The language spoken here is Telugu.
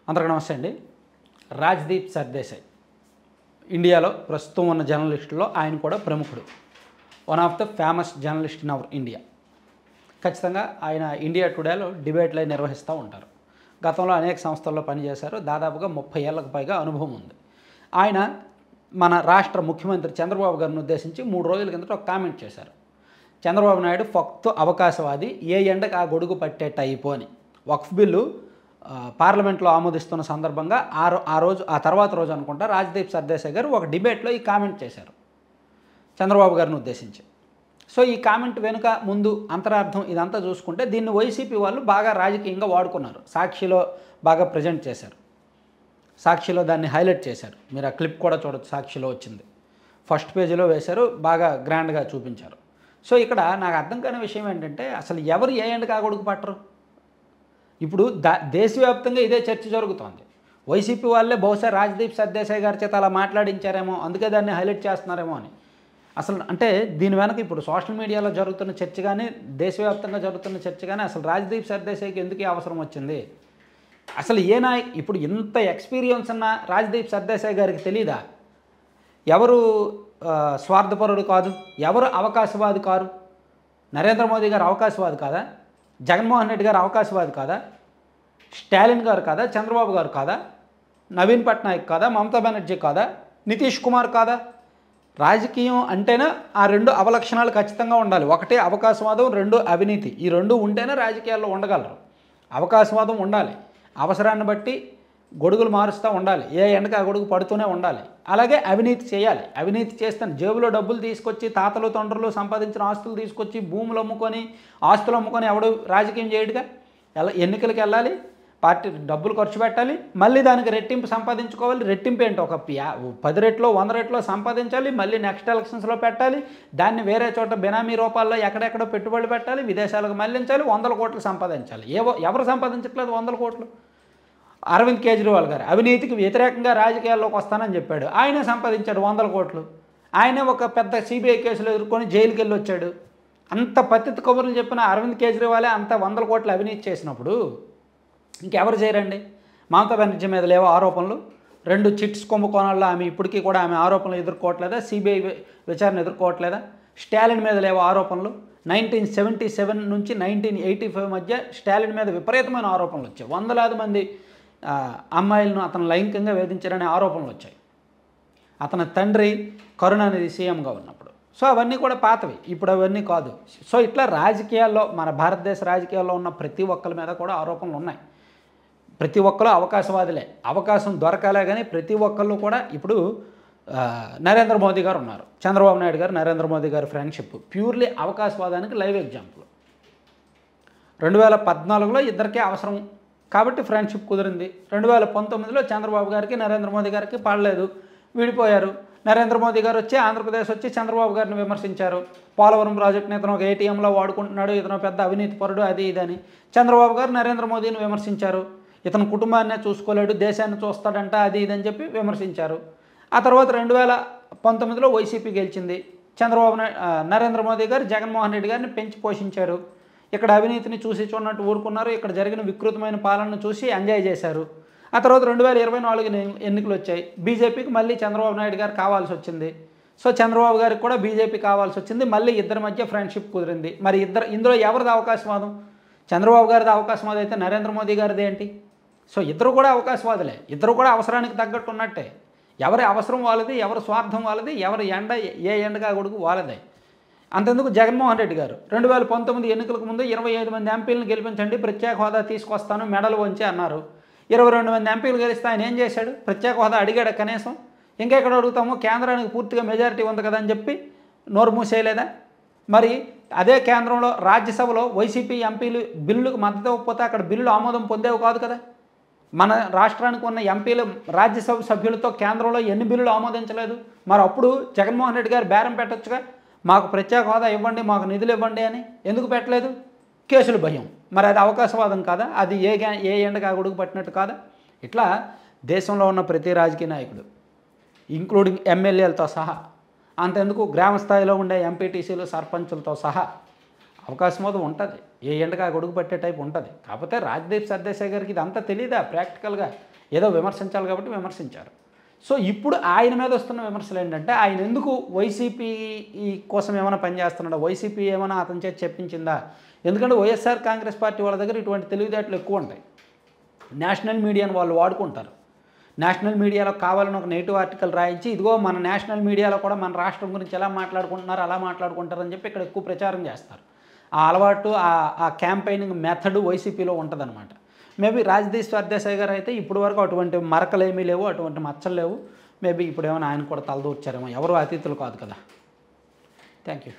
అందరికీ నమస్తే అండి. రాజ్‌దీప్ సర్దేశాయ్ ఇండియాలో ప్రస్తుతం ఉన్న జర్నలిస్టుల్లో ఆయన కూడా ప్రముఖుడు. One of the famous journalist in our India. ఖచ్చితంగా ఆయన ఇండియా టుడేలో డిబేట్లు నిర్వహిస్తూ ఉంటారు. గతంలో అనేక సంస్థల్లో పనిచేశారు. దాదాపుగా 30 ఏళ్లకు పైగా అనుభవం ఉంది. ఆయన మన రాష్ట్ర ముఖ్యమంత్రి చంద్రబాబు గారిని ఉద్దేశించి 3 రోజుల కిందట ఒక కామెంట్ చేశారు. చంద్రబాబు నాయుడు ఫక్తు అవకాశవాది, ఏ ఎండకు ఆ గొడుగు పట్టే టైపు అని. వక్ఫ్ బిల్లు పార్లమెంట్లో ఆమోదిస్తున్న సందర్భంగా ఆ తర్వాత రోజు అనుకుంటా రాజ్‌దీప్ సర్దేశాయ్ గారు ఒక డిబేట్లో ఈ కామెంట్ చేశారు చంద్రబాబు గారిని ఉద్దేశించి. సో ఈ కామెంట్ వెనుక ముందు అంతరార్థం ఇదంతా చూసుకుంటే దీన్ని వైసీపీ వాళ్ళు బాగా రాజకీయంగా వాడుకున్నారు. సాక్షిలో బాగా ప్రజెంట్ చేశారు. సాక్షిలో దాన్ని హైలైట్ చేశారు. మీరు ఆ క్లిప్ కూడా చూడొచ్చు, సాక్షిలో వచ్చింది. ఫస్ట్ పేజీలో వేశారు, బాగా గ్రాండ్గా చూపించారు. సో ఇక్కడ నాకు అర్థం కాని విషయం ఏంటంటే అసలు ఎవరు ఏ ఎండకు ఆ గొడుగు పట్టరు. ఇప్పుడు దేశవ్యాప్తంగా ఇదే చర్చ జరుగుతోంది. వైసీపీ వాళ్ళే బహుశా రాజ్‌దీప్ సర్దేశాయ్ గారి చేత అలా మాట్లాడించారేమో, అందుకే దాన్ని హైలైట్ చేస్తున్నారేమో అని. అసలు అంటే దీని వెనక ఇప్పుడు సోషల్ మీడియాలో జరుగుతున్న చర్చ కానీ, దేశవ్యాప్తంగా జరుగుతున్న చర్చ కానీ అసలు రాజ్‌దీప్ సర్దేశాయ్కి ఎందుకు ఈ అవసరం వచ్చింది? అసలు ఏ ఇప్పుడు ఇంత ఎక్స్పీరియన్స్ ఉన్న రాజ్‌దీప్ సర్దేశాయ్ గారికి తెలీదా ఎవరు స్వార్థపరుడు కాదు, ఎవరు అవకాశవాది కారు? నరేంద్ర మోదీ గారు అవకాశవాది కాదా? జగన్మోహన్ రెడ్డి గారు అవకాశవాది కాదా? స్టాలిన్ గారు కాదా? చంద్రబాబు గారు కాదా? నవీన్ పట్నాయక్ కాదా? మమతా బెనర్జీ కాదా? నితీష్ కుమార్ కాదా? రాజకీయం అంటేనే ఆ 2 అవలక్షణాలు ఖచ్చితంగా ఉండాలి. ఒకటి అవకాశవాదం, 2 అవినీతి. ఈ 2 ఉంటేనే రాజకీయాల్లో ఉండగలరు. అవకాశవాదం ఉండాలి, అవసరాన్ని బట్టి గొడుగులు మారుస్తూ ఉండాలి, ఏ ఎండకు ఆ గొడుగు పడుతూనే ఉండాలి. అలాగే అవినీతి చేయాలి. అవినీతి చేస్తే జేబులో డబ్బులు తీసుకొచ్చి తాతలు తండ్రులు సంపాదించిన ఆస్తులు తీసుకొచ్చి భూములు అమ్ముకొని ఆస్తులు అమ్ముకొని ఎవడు రాజకీయం చేయడుగా. ఎన్నికలకు వెళ్ళాలి, పార్టీ డబ్బులు ఖర్చు పెట్టాలి, మళ్ళీ దానికి రెట్టింపు సంపాదించుకోవాలి. రెట్టింపు ఏంటి, ఒక 10 రెట్లో 100 రెట్లో సంపాదించాలి, మళ్ళీ నెక్స్ట్ ఎలక్షన్స్లో పెట్టాలి, దాన్ని వేరే చోట బినామీ రూపాల్లో ఎక్కడెక్కడో పెట్టుబడులు పెట్టాలి, విదేశాలకు మళ్లించాలి, 100 కోట్లు సంపాదించాలి. ఎవరు సంపాదించట్లేదు 100 కోట్లు? అరవింద్ కేజ్రీవాల్ గారు అవినీతికి వ్యతిరేకంగా రాజకీయాల్లోకి వస్తానని చెప్పాడు, ఆయనే సంపాదించాడు 100 కోట్లు. ఆయనే ఒక పెద్ద సిబిఐ కేసులు ఎదుర్కొని జైలుకి వెళ్ళి వచ్చాడు. అంత పత్తిత కబుర్లు చెప్పిన అరవింద్ కేజ్రీవాలే అంత 100 కోట్లు అవినీతి చేసినప్పుడు ఇంకెవరు చేయరండి? మమతా బెనర్జీ మీద లేవో ఆరోపణలు? 2 చిట్స్ కుంభకోణాల్లో ఆమె ఇప్పటికీ కూడా ఆమె ఆరోపణలు ఎదుర్కోవట్లేదా? సిబిఐ విచారణ ఎదుర్కోవట్లేదా? స్టాలిన్ మీద లేవో ఆరోపణలు? 1977 నుంచి 1985 మధ్య స్టాలిన్ మీద విపరీతమైన ఆరోపణలు వచ్చాయి. వందలాది మంది అమ్మాయిలను అతను లైంగికంగా వేధించారనే ఆరోపణలు వచ్చాయి. అతని తండ్రి కరుణానిధి సీఎంగా ఉన్నప్పుడు. సో అవన్నీ కూడా పాతవి, ఇప్పుడు అవన్నీ కాదు. సో ఇట్లా రాజకీయాల్లో, మన భారతదేశ రాజకీయాల్లో ఉన్న ప్రతి ఒక్కరి మీద కూడా ఆరోపణలు ఉన్నాయి. ప్రతి ఒక్కరు అవకాశవాదులే. అవకాశం దొరకాలే కానీ ప్రతి ఒక్కళ్ళు కూడా. ఇప్పుడు నరేంద్ర మోదీ గారు ఉన్నారు, చంద్రబాబు నాయుడు గారు నరేంద్ర మోదీ గారి ఫ్రెండ్షిప్ ప్యూర్లీ అవకాశవాదానికి లైవ్ ఎగ్జాంపుల్. 2014లో ఇద్దరికే అవసరం కాబట్టి ఫ్రెండ్షిప్ కుదిరింది. 2019లో చంద్రబాబు గారికి నరేంద్ర మోదీ గారికి పడలేదు, విడిపోయారు. నరేంద్ర మోదీ గారు వచ్చి ఆంధ్రప్రదేశ్ వచ్చి చంద్రబాబు గారిని విమర్శించారు. పోలవరం ప్రాజెక్టుని ఇతను ఒక ఏటీఎంలో వాడుకుంటున్నాడు, ఇతను పెద్ద అవినీతి పరుడు, అది ఇదని. చంద్రబాబు గారు నరేంద్ర మోదీని విమర్శించారు. ఇతను కుటుంబాన్నే చూసుకోలేడు, దేశాన్ని చూస్తాడంట, అది ఇదని చెప్పి విమర్శించారు. ఆ తర్వాత 2019లో వైసీపీ గెలిచింది. నరేంద్ర మోదీ గారు జగన్మోహన్ రెడ్డి గారిని పెంచి పోషించారు. ఇక్కడ అవినీతిని చూసి చూడనట్టు ఊరుకున్నారు. ఇక్కడ జరిగిన వికృతమైన పాలనను చూసి ఎంజాయ్ చేశారు. ఆ తర్వాత 2024 ఎన్నికలు వచ్చాయి. బీజేపీకి మళ్ళీ చంద్రబాబు నాయుడు గారు కావాల్సి వచ్చింది. సో చంద్రబాబు గారికి కూడా బీజేపీ కావాల్సి వచ్చింది. మళ్ళీ ఇద్దరి మధ్య ఫ్రెండ్షిప్ కుదిరింది. మరి ఇందులో ఎవరిది అవకాశవాదం? చంద్రబాబు గారిది అవకాశవాదం అయితే నరేంద్ర మోదీ గారిది ఏంటి? సో ఇద్దరు కూడా అవకాశవాదులే. ఇద్దరు కూడా అవసరానికి తగ్గట్టు ఉన్నట్టే. ఎవరి అవసరం వాళ్ళది, ఎవరి స్వార్థం వాళ్ళది, ఎవరి ఏ ఎండగా గొడుగు వాళ్ళదే. అంతెందుకు జగన్మోహన్ రెడ్డి గారు 2019 ఎన్నికలకు ముందు 25 మంది ఎంపీలను గెలిపించండి, ప్రత్యేక హోదా తీసుకొస్తాను, మెడలు వంచి అన్నారు. 22 మంది ఎంపీలు గెలిస్తే ఆయన ఏం చేశాడు? ప్రత్యేక హోదా అడిగాడు కనీసం? ఇంకెక్కడ అడుగుతాము, కేంద్రానికి పూర్తిగా మెజారిటీ ఉంది కదా అని చెప్పి నోరు మూసేయలేదా? మరి అదే కేంద్రంలో రాజ్యసభలో వైసీపీ ఎంపీలు బిల్లుకు మద్దతు ఇవ్వకపోతే అక్కడ బిల్లులు ఆమోదం పొందేవి కాదు కదా. మన రాష్ట్రానికి ఉన్న ఎంపీలు రాజ్యసభ సభ్యులతో కేంద్రంలో ఎన్ని బిల్లులు ఆమోదించలేదు? మరి అప్పుడు జగన్మోహన్ రెడ్డి గారు బేరం పెట్టొచ్చుగా, మాకు ప్రత్యేక హోదా ఇవ్వండి, మాకు నిధులు ఇవ్వండి అని. ఎందుకు పెట్టలేదు? కేసులు భయం. మరి అది అవకాశవాదం కాదా? అది ఏ ఎండగా గొడుగు పట్టినట్టు కాదా? ఇట్లా దేశంలో ఉన్న ప్రతి రాజకీయ నాయకుడు, ఇంక్లూడింగ్ ఎమ్మెల్యేలతో సహా, అంతెందుకు గ్రామ స్థాయిలో ఉండే ఎంపీటీసీలు సర్పంచులతో సహా అవకాశవాదం ఉంటుంది. ఏ ఎండగా ఆ గొడుగు పట్టే టైప్ ఉంటుంది. కాకపోతే రాజ్దీప్ సర్దేశాయ్ గారికి ఇదంతా తెలీదా ప్రాక్టికల్గా, ఏదో విమర్శించాలి కాబట్టి విమర్శించారు. సో ఇప్పుడు ఆయన మీద వస్తున్న విమర్శలు ఏంటంటే, ఆయన ఎందుకు వైసీపీ కోసం ఏమైనా పనిచేస్తున్నాడా, వైసీపీ ఏమైనా అతని చేతి చెప్పించిందా? ఎందుకంటే వైఎస్ఆర్ కాంగ్రెస్ పార్టీ వాళ్ళ దగ్గర ఇటువంటి తెలివితేటలు ఎక్కువ ఉంటాయి. నేషనల్ మీడియాను వాళ్ళు వాడుకుంటారు. నేషనల్ మీడియాలో కావాలని ఒక నెగిటివ్ ఆర్టికల్ రాయించి, ఇదిగో మన నేషనల్ మీడియాలో కూడా మన రాష్ట్రం గురించి ఎలా మాట్లాడుకుంటున్నారు, అలా మాట్లాడుకుంటారని చెప్పి ఇక్కడ ఎక్కువ ప్రచారం చేస్తారు. ఆ అలవాటు, ఆ క్యాంపెయినింగ్ మెథడ్ వైసీపీలో ఉంటుందన్నమాట. మేబీ రాజ్దీప్ సర్దేశాయ్ గారు అయితే ఇప్పటి వరకు అటువంటి మరకలు ఏమీ లేవు, అటువంటి మచ్చలు లేవు. మేబీ ఇప్పుడు ఏమైనా ఆయన కూడా తలదూర్చారేమో, ఎవరు అతిథులు కాదు కదా. Thank you.